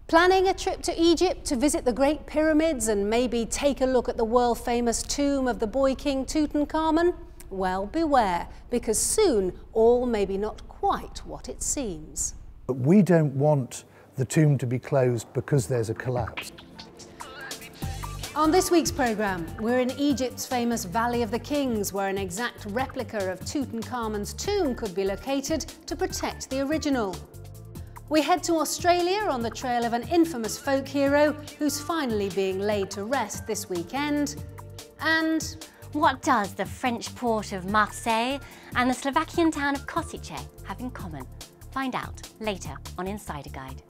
Planning a trip to Egypt to visit the Great Pyramids and maybe take a look at the world-famous tomb of the boy king Tutankhamun? Well, beware, because soon all may be not quite what it seems. But we don't want the tomb to be closed because there's a collapse. On this week's programme, we're in Egypt's famous Valley of the Kings, where an exact replica of Tutankhamun's tomb could be located to protect the original. We head to Australia on the trail of an infamous folk hero who's finally being laid to rest this weekend. And what does the French port of Marseille and the Slovakian town of Košice have in common? Find out later on Insider Guide.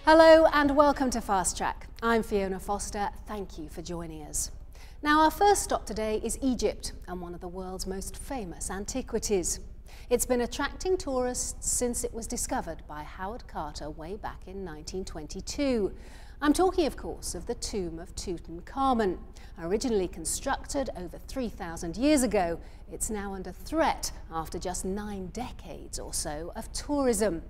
Hello and welcome to Fast Track. I'm Fiona Foster. Thank you for joining us. Now, our first stop today is Egypt and one of the world's most famous antiquities. It's been attracting tourists since it was discovered by Howard Carter way back in 1922. I'm talking, of course, of the tomb of Tutankhamun. Originally constructed over 3,000 years ago, it's now under threat after just 9 decades or so of tourism.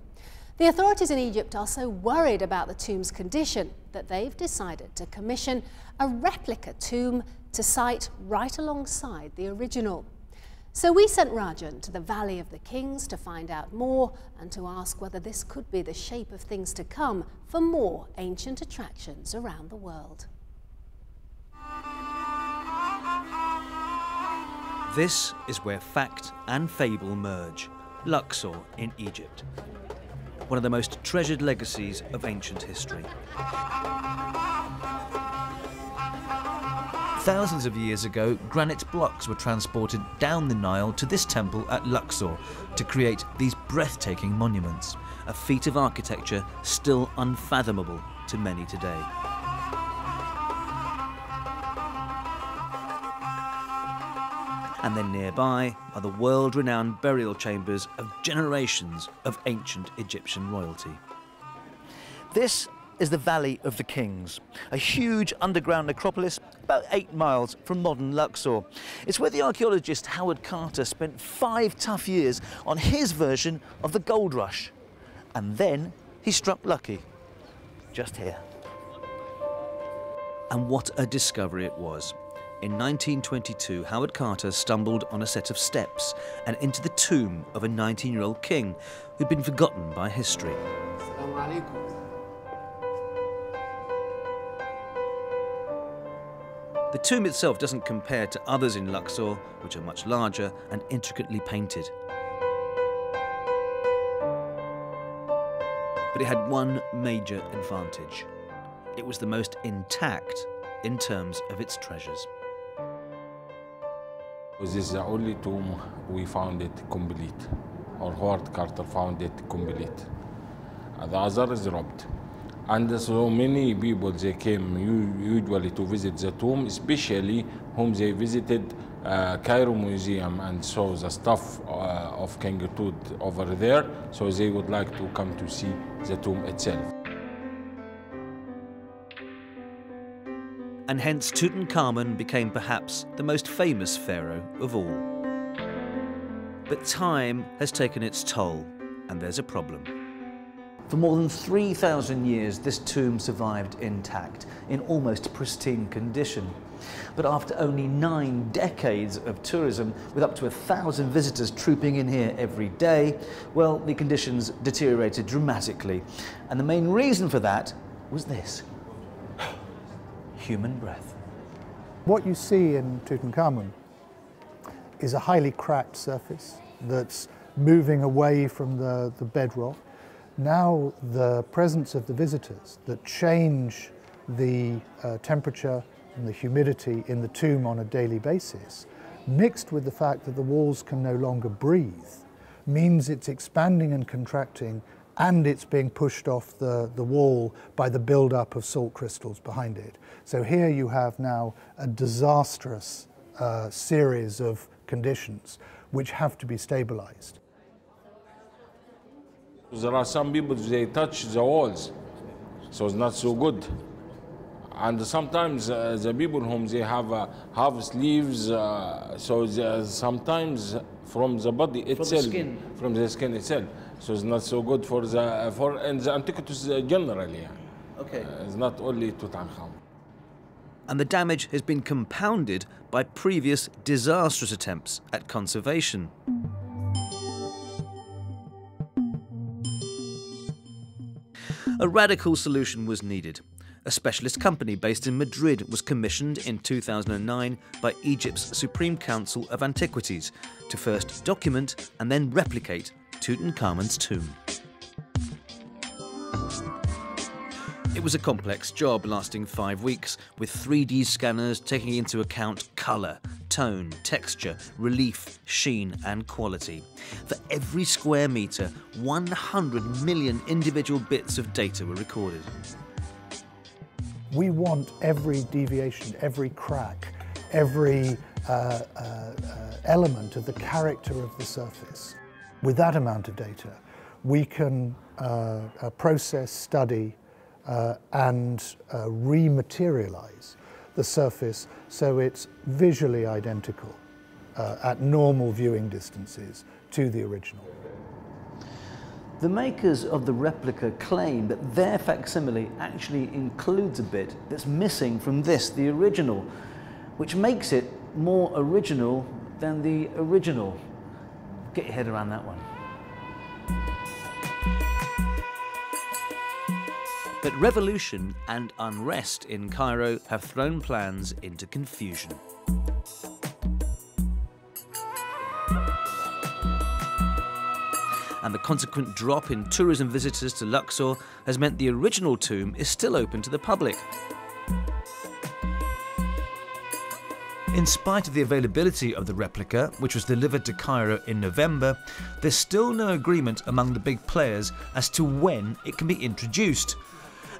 The authorities in Egypt are so worried about the tomb's condition that they've decided to commission a replica tomb to site right alongside the original. So we sent Rajan to the Valley of the Kings to find out more and to ask whether this could be the shape of things to come for more ancient attractions around the world. This is where fact and fable merge, Luxor in Egypt. One of the most treasured legacies of ancient history. Thousands of years ago, granite blocks were transported down the Nile to this temple at Luxor to create these breathtaking monuments, a feat of architecture still unfathomable to many today. And then nearby are the world-renowned burial chambers of generations of ancient Egyptian royalty. This is the Valley of the Kings, a huge underground necropolis about 8 miles from modern Luxor. It's where the archaeologist Howard Carter spent 5 tough years on his version of the gold rush. And then he struck lucky, just here. And what a discovery it was. In 1922, Howard Carter stumbled on a set of steps and into the tomb of a 19-year-old king who'd been forgotten by history. The tomb itself doesn't compare to others in Luxor, which are much larger and intricately painted. But it had one major advantage. It was the most intact in terms of its treasures. This is the only tomb we found it complete, or Howard Carter found it complete. The other is robbed. And so many people, they came usually to visit the tomb, especially whom they visited Cairo Museum and saw the stuff of King Tut over there, so they would like to come to see the tomb itself. And hence Tutankhamun became perhaps the most famous pharaoh of all. But time has taken its toll, and there's a problem. For more than 3,000 years, this tomb survived intact, in almost pristine condition. But after only 9 decades of tourism, with up to 1,000 visitors trooping in here every day, well, the conditions deteriorated dramatically. And the main reason for that was this: human breath. What you see in Tutankhamun is a highly cracked surface that's moving away from the bedrock. Now the presence of the visitors that change the temperature and the humidity in the tomb on a daily basis, mixed with the fact that the walls can no longer breathe, means it's expanding and contracting, and it's being pushed off the wall by the build-up of salt crystals behind it. So here you have now a disastrous series of conditions which have to be stabilized. There are some people, they touch the walls, so it's not so good. And sometimes the people whom they have half sleeves, so sometimes from the body itself, from the skin itself, so it's not so good for and the antiquities generally. Okay. It's not only Tutankhamun. And the damage has been compounded by previous disastrous attempts at conservation. A radical solution was needed. A specialist company based in Madrid was commissioned in 2009 by Egypt's Supreme Council of Antiquities to first document and then replicate Tutankhamun's tomb. It was a complex job lasting 5 weeks, with 3D scanners taking into account colour, tone, texture, relief, sheen and quality. For every square metre, 100 million individual bits of data were recorded. We want every deviation, every crack, every element of the character of the surface. With that amount of data, we can process, study, and rematerialize the surface so it's visually identical at normal viewing distances to the original. The makers of the replica claim that their facsimile actually includes a bit that's missing from this, the original, which makes it more original than the original. Get your head around that one. But revolution and unrest in Cairo have thrown plans into confusion. And the consequent drop in tourism visitors to Luxor has meant the original tomb is still open to the public. In spite of the availability of the replica, which was delivered to Cairo in November, there's still no agreement among the big players as to when it can be introduced.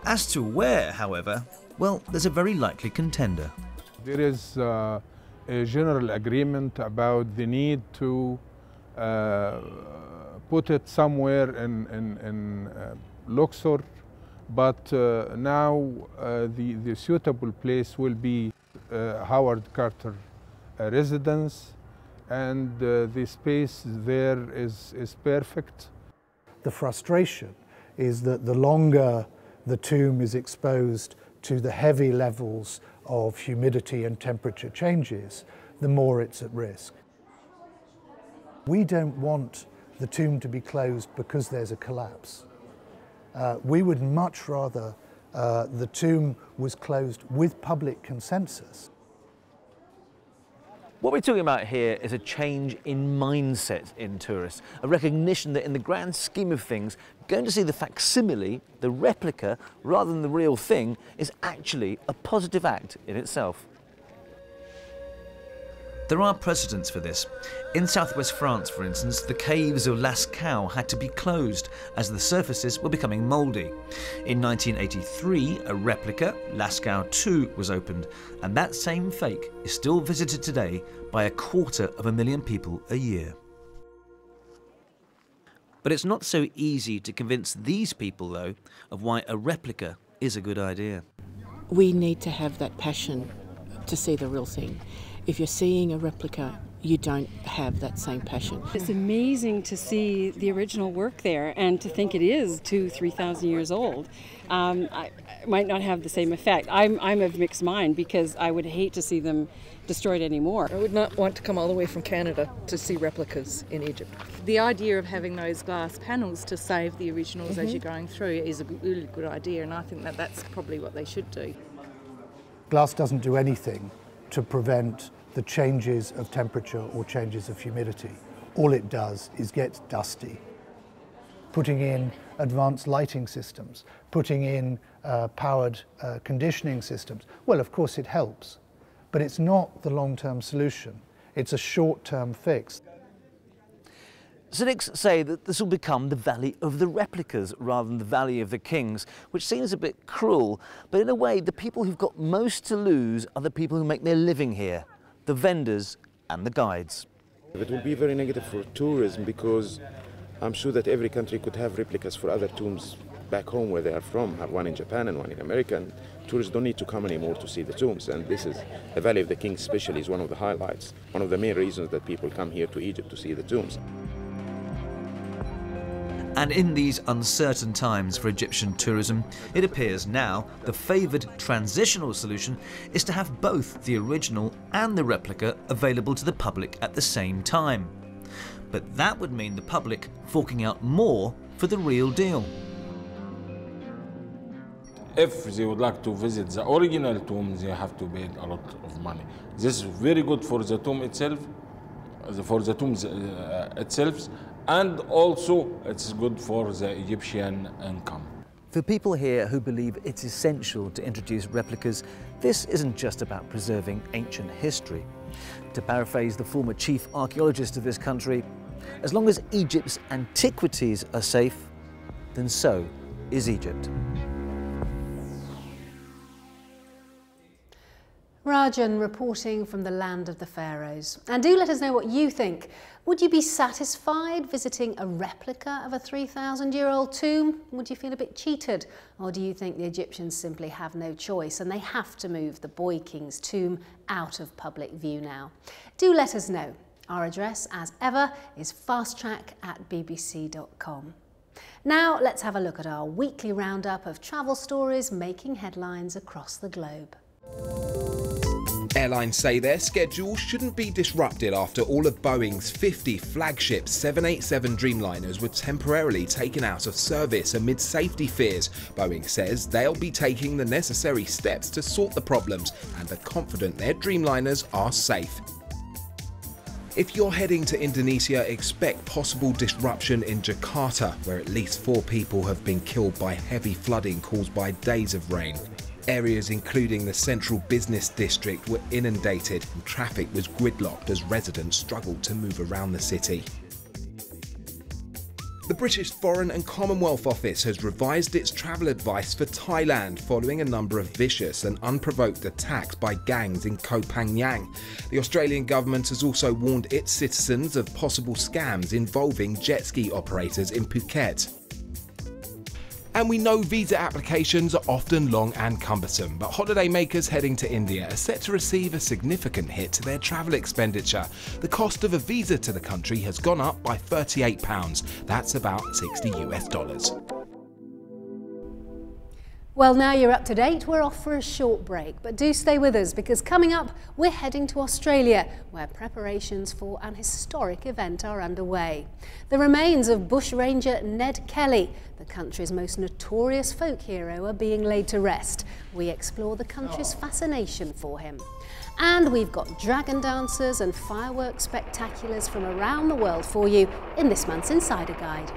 As to where, however, well, there's a very likely contender. There is a general agreement about the need to put it somewhere in Luxor, but now the suitable place will be Howard Carter residence, and the space there is perfect. The frustration is that the longer the tomb is exposed to the heavy levels of humidity and temperature changes, the more it's at risk. We don't want the tomb to be closed because there's a collapse. We would much rather the tomb was closed with public consensus. What we're talking about here is a change in mindset in tourists, a recognition that in the grand scheme of things, going to see the facsimile, the replica, rather than the real thing, is actually a positive act in itself. There are precedents for this. In southwest France, for instance, the caves of Lascaux had to be closed as the surfaces were becoming mouldy. In 1983, a replica, Lascaux II, was opened, and that same fake is still visited today by 250,000 people a year. But it's not so easy to convince these people, though, of why a replica is a good idea. We need to have that passion to see the real thing. If you're seeing a replica, you don't have that same passion. It's amazing to see the original work there and to think it is 2,000–3,000 years old. I might not have the same effect. I'm of mixed mind because I would hate to see them destroyed anymore. I would not want to come all the way from Canada to see replicas in Egypt. The idea of having those glass panels to save the originals as you're going through is a really good idea, and I think that that's probably what they should do. Glass doesn't do anything to prevent the changes of temperature or changes of humidity. All it does is get dusty. Putting in advanced lighting systems, putting in powered conditioning systems, well, of course it helps, but it's not the long-term solution. It's a short-term fix. Cynics say that this will become the Valley of the Replicas rather than the Valley of the Kings, which seems a bit cruel, but in a way the people who've got most to lose are the people who make their living here, the vendors and the guides. It will be very negative for tourism because I'm sure that every country could have replicas for other tombs back home where they are from, have one in Japan and one in America. And tourists don't need to come anymore to see the tombs. And this is the Valley of the Kings especially is one of the highlights, one of the main reasons that people come here to Egypt to see the tombs. And in these uncertain times for Egyptian tourism, it appears now the favoured transitional solution is to have both the original and the replica available to the public at the same time. But that would mean the public forking out more for the real deal. If they would like to visit the original tomb, they have to pay a lot of money. This is very good for the tomb itself, itself, and also it's good for the Egyptian income. For people here who believe it's essential to introduce replicas, this isn't just about preserving ancient history. To paraphrase the former chief archaeologist of this country, as long as Egypt's antiquities are safe, then so is Egypt. Rajan reporting from the land of the pharaohs. And do let us know what you think. Would you be satisfied visiting a replica of a 3,000-year-old tomb? Would you feel a bit cheated? Or do you think the Egyptians simply have no choice and they have to move the boy king's tomb out of public view now? Do let us know. Our address, as ever, is fasttrack@bbc.com. Now let's have a look at our weekly roundup of travel stories making headlines across the globe. Airlines say their schedule shouldn't be disrupted after all of Boeing's 50 flagship 787 Dreamliners were temporarily taken out of service amid safety fears. Boeing says they'll be taking the necessary steps to sort the problems and are confident their Dreamliners are safe. If you're heading to Indonesia, expect possible disruption in Jakarta, where at least 4 people have been killed by heavy flooding caused by days of rain. Areas including the central business district were inundated and traffic was gridlocked as residents struggled to move around the city. The British Foreign and Commonwealth Office has revised its travel advice for Thailand following a number of vicious and unprovoked attacks by gangs in Koh Phangan. The Australian government has also warned its citizens of possible scams involving jet ski operators in Phuket. And we know visa applications are often long and cumbersome, but holidaymakers heading to India are set to receive a significant hit to their travel expenditure. The cost of a visa to the country has gone up by £38. That's about $60 US. Well, now you're up to date, we're off for a short break, but do stay with us because coming up, we're heading to Australia, where preparations for an historic event are underway. The remains of bushranger Ned Kelly, the country's most notorious folk hero, are being laid to rest. We explore the country's fascination for him. And we've got dragon dancers and fireworks spectaculars from around the world for you in this month's Insider Guide.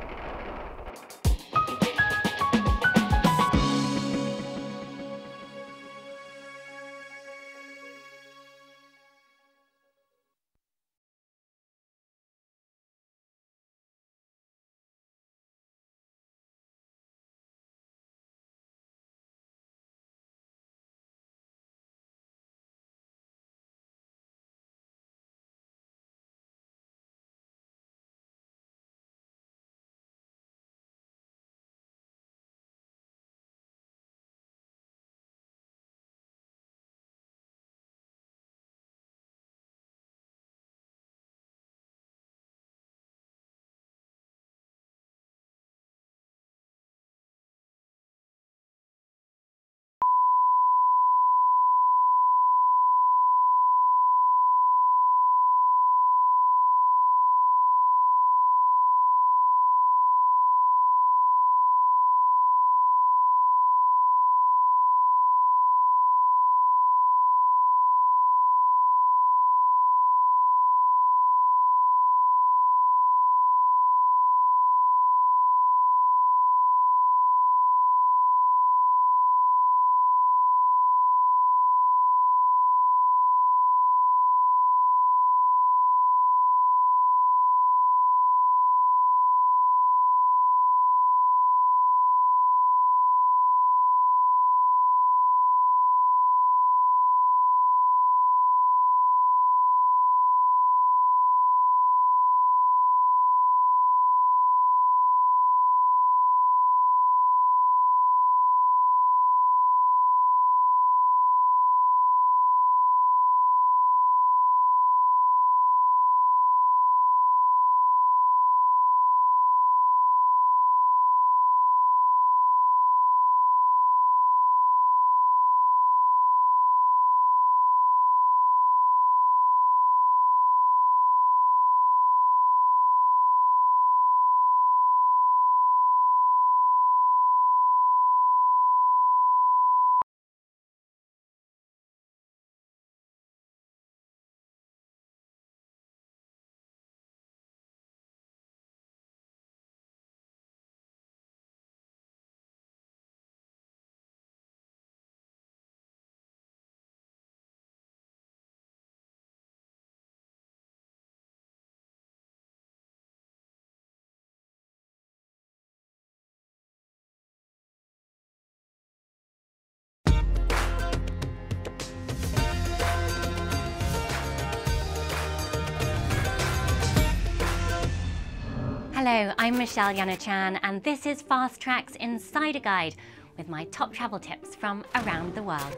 Hello, I'm Michelle Yanachan, and this is Fast Track's Insider Guide with my top travel tips from around the world.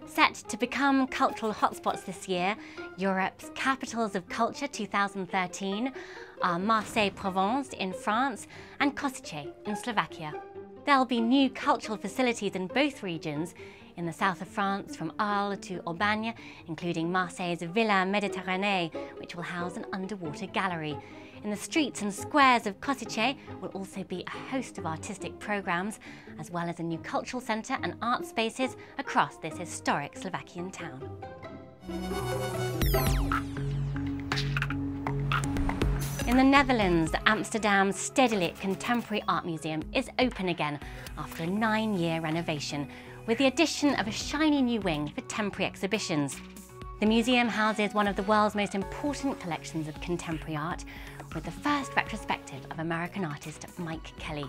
Set to become cultural hotspots this year, Europe's Capitals of Culture 2013 are Marseille, Provence in France and Košice in Slovakia. There'll be new cultural facilities in both regions, in the south of France from Arles to Aubagne, including Marseille's Villa Méditerranée, which will house an underwater gallery. In the streets and squares of Košice will also be a host of artistic programmes, as well as a new cultural centre and art spaces across this historic Slovakian town. In the Netherlands, Amsterdam's Stedelijk Contemporary Art Museum is open again after a 9-year renovation, with the addition of a shiny new wing for temporary exhibitions. The museum houses one of the world's most important collections of contemporary art, with the first retrospective of American artist Mike Kelly.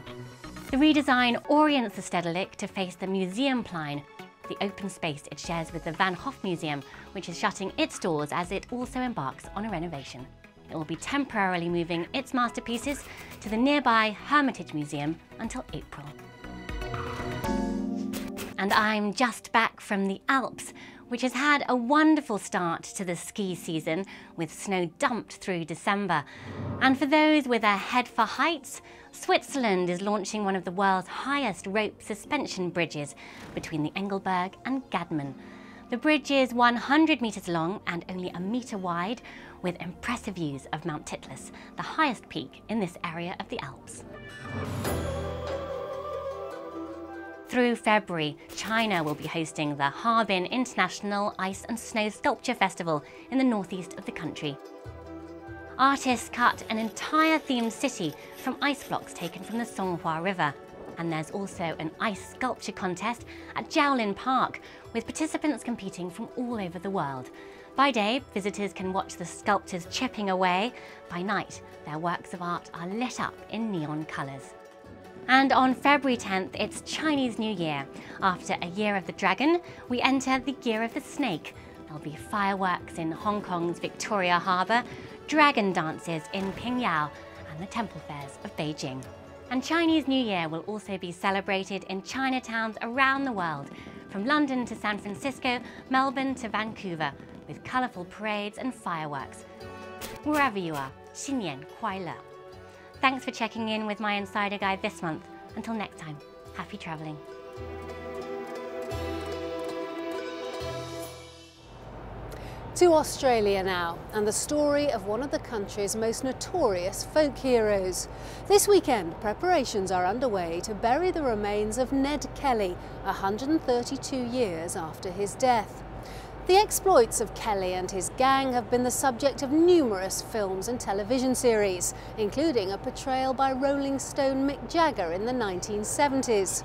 The redesign orients the Stedelijk to face the Museumplein, the open space it shares with the Van Gogh Museum, which is shutting its doors as it also embarks on a renovation. It will be temporarily moving its masterpieces to the nearby Hermitage Museum until April. And I'm just back from the Alps, which has had a wonderful start to the ski season, with snow dumped through December. And for those with a head for heights, Switzerland is launching one of the world's highest rope suspension bridges between the Engelberg and Gadmen. The bridge is 100 metres long and only a metre wide, with impressive views of Mount Titlis, the highest peak in this area of the Alps. Through February, China will be hosting the Harbin International Ice and Snow Sculpture Festival in the northeast of the country. Artists cut an entire themed city from ice blocks taken from the Songhua River. And there's also an ice sculpture contest at Jiaolin Park, with participants competing from all over the world. By day, visitors can watch the sculptors chipping away. By night, their works of art are lit up in neon colours. And on February 10th, it's Chinese New Year. After a year of the dragon, we enter the year of the snake. There'll be fireworks in Hong Kong's Victoria Harbour, dragon dances in Pingyao, and the temple fairs of Beijing. And Chinese New Year will also be celebrated in Chinatowns around the world, from London to San Francisco, Melbourne to Vancouver, with colourful parades and fireworks. Wherever you are, 新年快乐. Thanks for checking in with my Insider Guide this month. Until next time, happy travelling. To Australia now, and the story of one of the country's most notorious folk heroes. This weekend, preparations are underway to bury the remains of Ned Kelly, 132 years after his death. The exploits of Kelly and his gang have been the subject of numerous films and television series, including a portrayal by Rolling Stone Mick Jagger in the 1970s.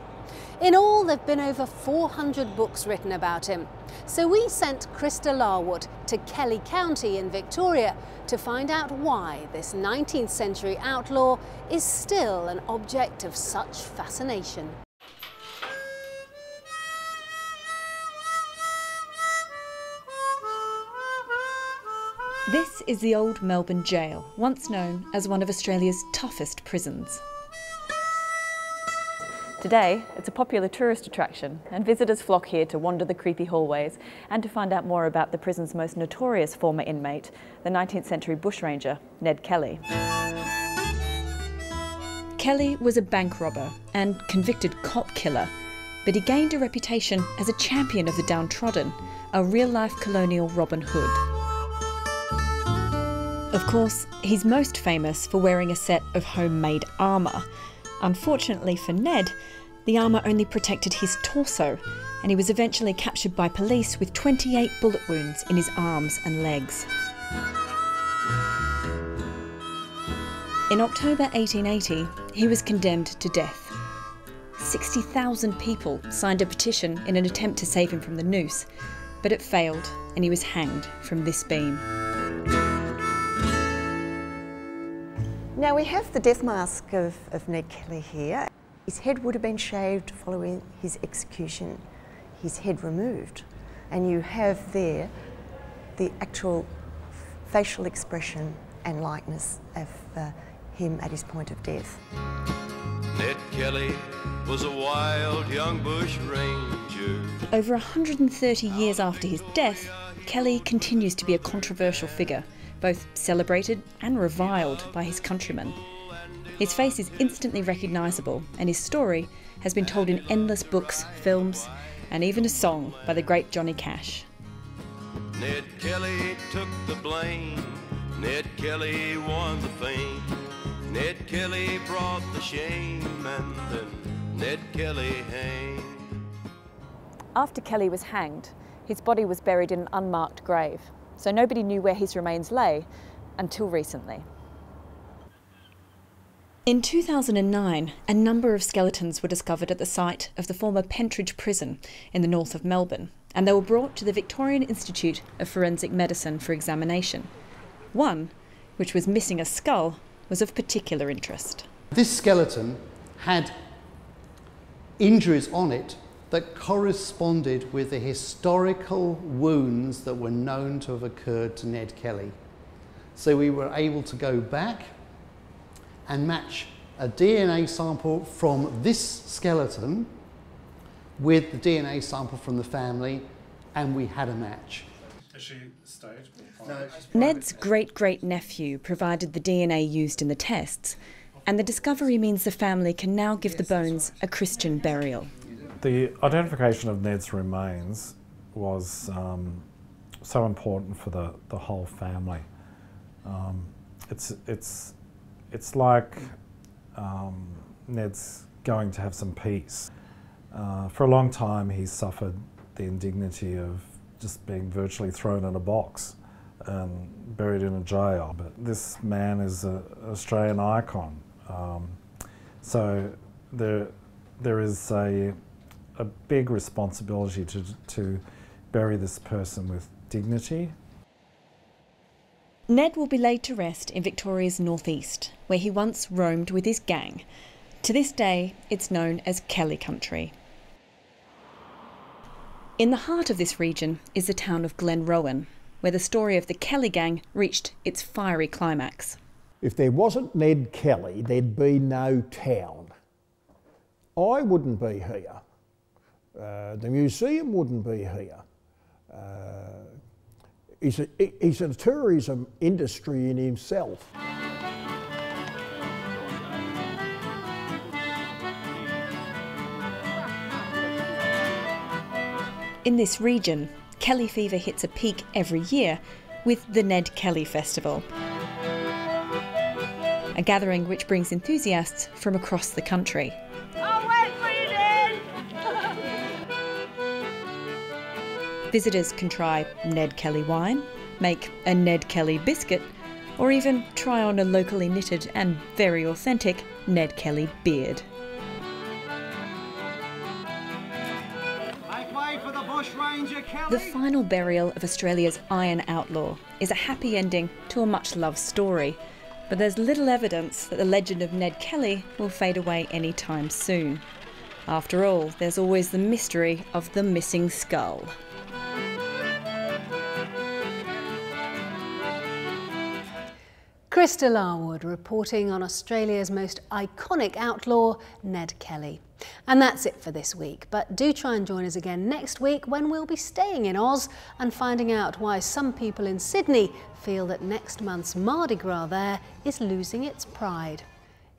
In all, there have been over 400 books written about him. So we sent Krista Larwood to Kelly County in Victoria to find out why this 19th century outlaw is still an object of such fascination. This is the old Melbourne Jail, once known as one of Australia's toughest prisons. Today, it's a popular tourist attraction, and visitors flock here to wander the creepy hallways and to find out more about the prison's most notorious former inmate, the 19th century bushranger, Ned Kelly. Kelly was a bank robber and convicted cop killer, but he gained a reputation as a champion of the downtrodden, a real-life colonial Robin Hood. Of course, he's most famous for wearing a set of homemade armour. Unfortunately for Ned, the armour only protected his torso, and he was eventually captured by police with 28 bullet wounds in his arms and legs. In October 1880, he was condemned to death. 60,000 people signed a petition in an attempt to save him from the noose, but it failed and he was hanged from this beam. Now we have the death mask of Ned Kelly here. His head would have been shaved following his execution, his head removed. And you have there the actual facial expression and likeness of him at his point of death. Ned Kelly was a wild young bush ranger. Over 130 years after his death, Kelly continues to be a controversial figure, both celebrated and reviled by his countrymen. His face is instantly recognisable, and his story has been told in endless books, films, and even a song by the great Johnny Cash. Ned Kelly took the blame. Ned Kelly won the fame. Ned Kelly brought the shame, and then Ned Kelly hanged. After Kelly was hanged, his body was buried in an unmarked grave, so nobody knew where his remains lay until recently. In 2009, a number of skeletons were discovered at the site of the former Pentridge Prison in the north of Melbourne, and they were brought to the Victorian Institute of Forensic Medicine for examination. One, which was missing a skull, was of particular interest. This skeleton had injuries on it that corresponded with the historical wounds that were known to have occurred to Ned Kelly. So we were able to go back and match a DNA sample from this skeleton with the DNA sample from the family, and we had a match. Is she staged? Ned's great-great-nephew provided the DNA used in the tests, and the discovery means the family can now give the bones a Christian burial. The identification of Ned's remains was so important for the whole family. It's like Ned's going to have some peace. For a long time he's suffered the indignity of just being virtually thrown in a box and buried in a jail. But this man is an Australian icon. So there is a big responsibility to bury this person with dignity. Ned will be laid to rest in Victoria's northeast, where he once roamed with his gang. To this day, it's known as Kelly Country. In the heart of this region is the town of Glenrowan, where the story of the Kelly gang reached its fiery climax. If there wasn't Ned Kelly, there'd be no town. I wouldn't be here. The museum wouldn't be here. He's a tourism industry in himself. In this region, Kelly fever hits a peak every year with the Ned Kelly Festival, a gathering which brings enthusiasts from across the country. Visitors can try Ned Kelly wine, make a Ned Kelly biscuit, or even try on a locally knitted and very authentic Ned Kelly beard. Make way for the Bushranger Kelly! The final burial of Australia's Iron Outlaw is a happy ending to a much-loved story, but there's little evidence that the legend of Ned Kelly will fade away anytime soon. After all, there's always the mystery of the missing skull. Crystal Arwood reporting on Australia's most iconic outlaw, Ned Kelly. And that's it for this week, but do try and join us again next week when we'll be staying in Oz and finding out why some people in Sydney feel that next month's Mardi Gras there is losing its pride.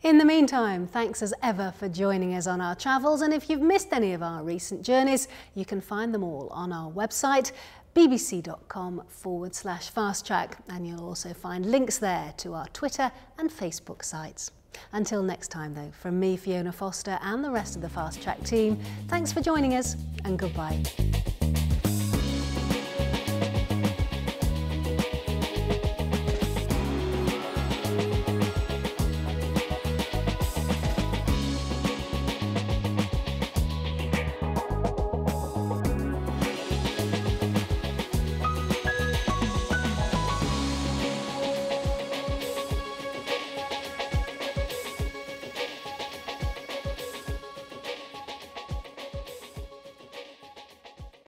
In the meantime, thanks as ever for joining us on our travels, and if you've missed any of our recent journeys, you can find them all on our website, bbc.com/fasttrack, and you'll also find links there to our Twitter and Facebook sites. Until next time though, from me, Fiona Foster, and the rest of the Fast Track team, thanks for joining us and goodbye.